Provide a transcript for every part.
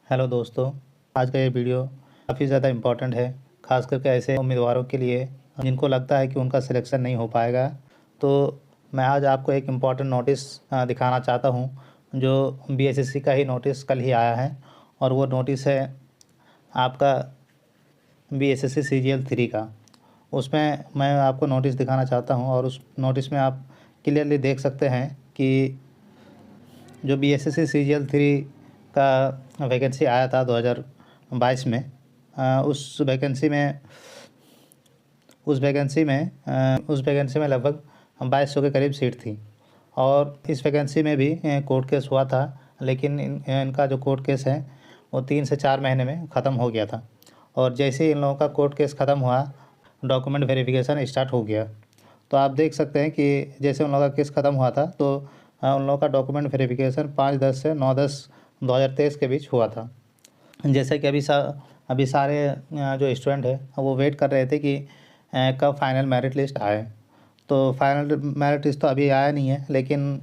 Hello दोस्तों, आज का ये वीडियो काफ़ी ज़्यादा इम्पोर्टेंट है, ख़ास करके ऐसे उम्मीदवारों के लिए जिनको लगता है कि उनका सिलेक्शन नहीं हो पाएगा। तो मैं आज आपको एक इम्पोर्टेंट नोटिस दिखाना चाहता हूँ, जो बीएसएससी का ही नोटिस कल ही आया है और वो नोटिस है आपका बीएसएससी सीजीएल 3 का। उसमें मैं आपको नोटिस दिखाना चाहता हूँ और उस नोटिस में आप क्लियरली देख सकते हैं कि जो बीएसएससी सीजीएल 3 का वैकेंसी आया था 2022 में, उस वैकेंसी में लगभग 2200 के करीब सीट थी और इस वैकेंसी में भी कोर्ट केस हुआ था, लेकिन इनका जो कोर्ट केस है वो 3 से 4 महीने में ख़त्म हो गया था। और जैसे ही इन लोगों का कोर्ट केस ख़त्म हुआ, डॉक्यूमेंट वेरिफिकेशन स्टार्ट हो गया। तो आप देख सकते हैं कि जैसे उन लोगों का केस ख़त्म हुआ था तो उन लोगों का डॉक्यूमेंट वेरिफिकेशन 5/10 से 9/10/2023 के बीच हुआ था। जैसे कि अभी सारे जो स्टूडेंट है वो वेट कर रहे थे कि कब फाइनल मेरिट लिस्ट आए। तो फाइनल मेरिट लिस्ट तो अभी आया नहीं है, लेकिन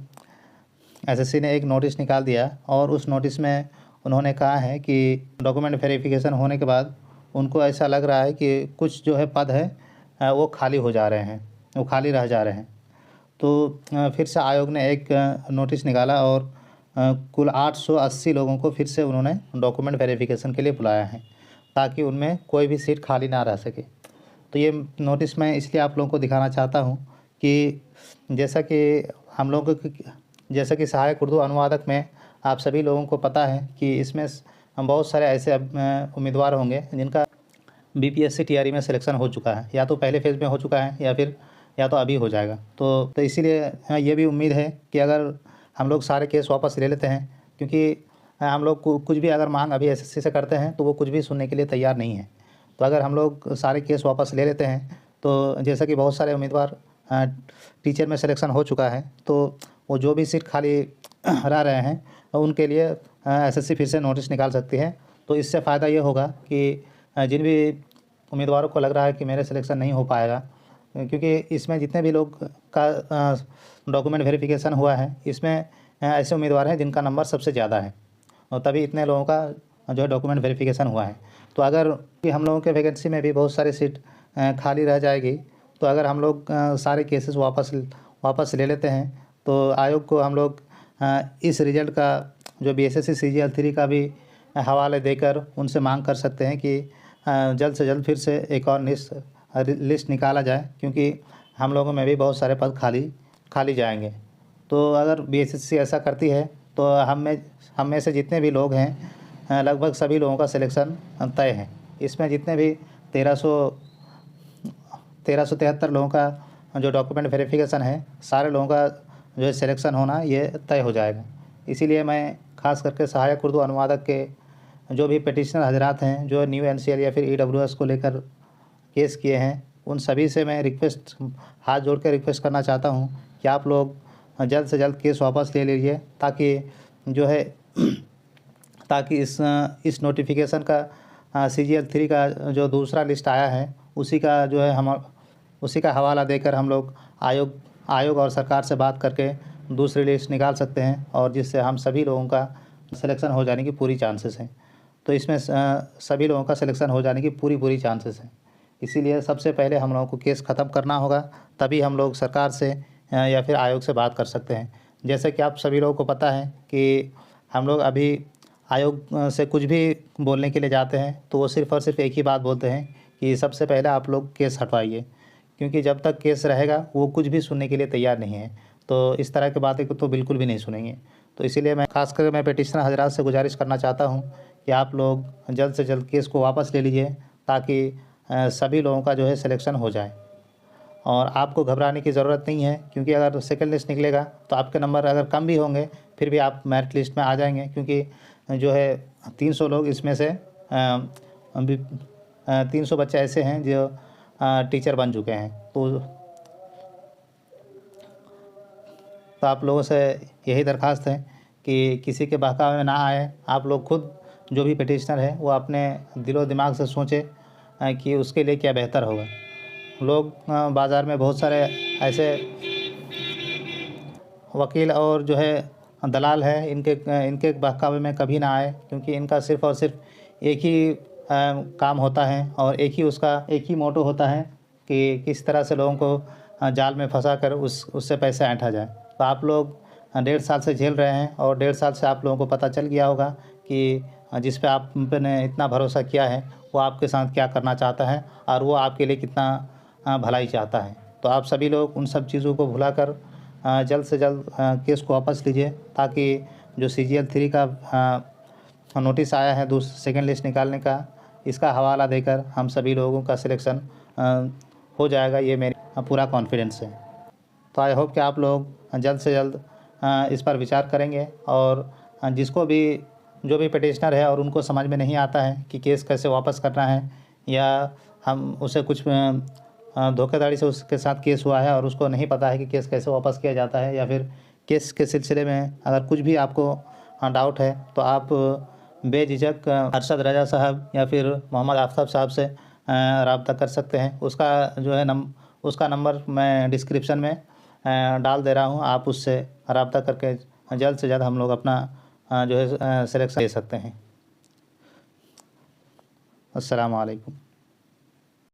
एसएससी ने एक नोटिस निकाल दिया और उस नोटिस में उन्होंने कहा है कि डॉक्यूमेंट वेरिफिकेशन होने के बाद उनको ऐसा लग रहा है कि कुछ जो है पद है वो खाली हो जा रहे हैं, वो खाली रह जा रहे हैं। तो फिर से आयोग ने एक नोटिस निकाला और कुल 880 लोगों को फिर से उन्होंने डॉक्यूमेंट वेरिफिकेशन के लिए बुलाया है, ताकि उनमें कोई भी सीट खाली ना रह सके। तो ये नोटिस मैं इसलिए आप लोगों को दिखाना चाहता हूँ कि जैसा कि हम लोगों को जैसा कि सहायक उर्दू अनुवादक में आप सभी लोगों को पता है कि इसमें बहुत सारे ऐसे उम्मीदवार होंगे जिनका बीपीएससी टीआरई में सिलेक्शन हो चुका है, या तो पहले फेज़ में हो चुका है या तो अभी हो जाएगा। तो इसीलिए ये भी उम्मीद है कि अगर हम लोग सारे केस वापस ले लेते हैं, क्योंकि हम लोग कुछ भी अगर मांग अभी एसएससी से करते हैं तो वो कुछ भी सुनने के लिए तैयार नहीं है। तो अगर हम लोग सारे केस वापस ले लेते हैं तो जैसा कि बहुत सारे उम्मीदवार टीचर में सिलेक्शन हो चुका है, तो वो जो भी सीट खाली रह रहे हैं उनके लिए एसएससी फिर से नोटिस निकाल सकती है। तो इससे फ़ायदा ये होगा कि जिन भी उम्मीदवारों को लग रहा है कि मेरे सिलेक्शन नहीं हो पाएगा, क्योंकि इसमें जितने भी लोग का डॉक्यूमेंट वेरिफिकेशन हुआ है, इसमें ऐसे उम्मीदवार हैं जिनका नंबर सबसे ज़्यादा है और तभी इतने लोगों का जो है डॉक्यूमेंट वेरिफिकेशन हुआ है। तो अगर कि हम लोगों के वैकेंसी में भी बहुत सारी सीट खाली रह जाएगी, तो अगर हम लोग सारे केसेस वापस ले लेते हैं तो आयोग को हम लोग इस रिज़ल्ट का जो बीएसएससी सीजीएल 3 का भी हवाले देकर उनसे मांग कर सकते हैं कि जल्द से जल्द फिर से एक और लिस्ट निकाला जाए, क्योंकि हम लोगों में भी बहुत सारे पद खाली जाएंगे। तो अगर बीएसएससी ऐसा करती है तो हम में से जितने भी लोग हैं लगभग सभी लोगों का सिलेक्शन तय है। इसमें जितने भी 1373 लोगों का जो डॉक्यूमेंट वेरिफिकेशन है, सारे लोगों का जो है सिलेक्शन होना ये तय हो जाएगा। इसीलिए मैं ख़ास करके सहायक उर्दू अनुवादक के जो भी पिटिशनर हजरात हैं, जो न्यू एनसीएल या फिर ईडब्ल्यूएस को लेकर केस किए हैं, उन सभी से मैं हाथ जोड़ के रिक्वेस्ट करना चाहता हूँ कि आप लोग जल्द से जल्द केस वापस ले लीजिए, ताकि जो है ताकि इस नोटिफिकेशन का सीजीएल 3 का जो दूसरा लिस्ट आया है उसी का हवाला देकर हम लोग आयोग और सरकार से बात करके दूसरी लिस्ट निकाल सकते हैं, और जिससे हम सभी लोगों का सिलेक्शन हो जाने की पूरी चांसेस हैं। तो इसमें सभी लोगों का सिलेक्शन हो जाने की पूरी चांसेस हैं। इसीलिए सबसे पहले हम लोगों को केस ख़त्म करना होगा, तभी हम लोग सरकार से या फिर आयोग से बात कर सकते हैं। जैसे कि आप सभी लोगों को पता है कि हम लोग अभी आयोग से कुछ भी बोलने के लिए जाते हैं तो वो सिर्फ़ और सिर्फ एक ही बात बोलते हैं कि सबसे पहले आप लोग केस हटवाइए, क्योंकि जब तक केस रहेगा वो कुछ भी सुनने के लिए तैयार नहीं है। तो इस तरह की बातें को तो बिल्कुल भी नहीं सुनेंगे। तो इसीलिए मैं खासकर मैं पिटिशनर हजरात से गुजारिश करना चाहता हूँ कि आप लोग जल्द से जल्द केस को वापस ले लीजिए, ताकि सभी लोगों का जो है सिलेक्शन हो जाए। और आपको घबराने की ज़रूरत नहीं है, क्योंकि अगर सेकंड लिस्ट निकलेगा तो आपके नंबर अगर कम भी होंगे फिर भी आप मेरिट लिस्ट में आ जाएंगे, क्योंकि जो है 300 लोग इसमें से 300 बच्चे ऐसे हैं जो टीचर बन चुके हैं। तो आप लोगों से यही दरख्वास्त है कि किसी के बहकावे में ना आए। आप लोग खुद जो भी पिटिशनर है वो अपने दिलो दिमाग से सोचें कि उसके लिए क्या बेहतर होगा। लोग बाज़ार में बहुत सारे ऐसे वकील और जो है दलाल है इनके बहकावे में कभी ना आए, क्योंकि इनका सिर्फ़ और सिर्फ एक ही काम होता है और एक ही मोटो होता है कि किस तरह से लोगों को जाल में फँसा कर उससे पैसे ऐंठा जाए। तो आप लोग 1.5 साल से झेल रहे हैं और 1.5 साल से आप लोगों को पता चल गया होगा कि जिस पे आप ने इतना भरोसा किया है वो आपके साथ क्या करना चाहता है और वो आपके लिए कितना भलाई चाहता है। तो आप सभी लोग उन सब चीज़ों को भुलाकर जल्द से जल्द केस को वापस लीजिए, ताकि जो CGL 3 का नोटिस आया है सेकंड लिस्ट निकालने का, इसका हवाला देकर हम सभी लोगों का सिलेक्शन हो जाएगा, ये मेरी पूरा कॉन्फिडेंस है। तो आई होप कि आप लोग जल्द से जल्द इस पर विचार करेंगे और जिसको भी जो भी पिटिशनर है और उनको समझ में नहीं आता है कि केस कैसे वापस करना है, या हम उसे कुछ धोखाधड़ी से उसके साथ केस हुआ है और उसको नहीं पता है कि केस कैसे वापस किया जाता है, या फिर केस के सिलसिले में अगर कुछ भी आपको डाउट है तो आप बेझिझक अरशद रज़ा साहब या फिर मोहम्मद आफ्ताब साहब से रब्ता कर सकते हैं। उसका जो है उसका नंबर मैं डिस्क्रिप्शन में डाल दे रहा हूँ, आप उससे रब्ता करके जल्द से जल्द हम लोग अपना जो है सिलेक्शन ले सकते हैं। अस्सलाम वालेकुम।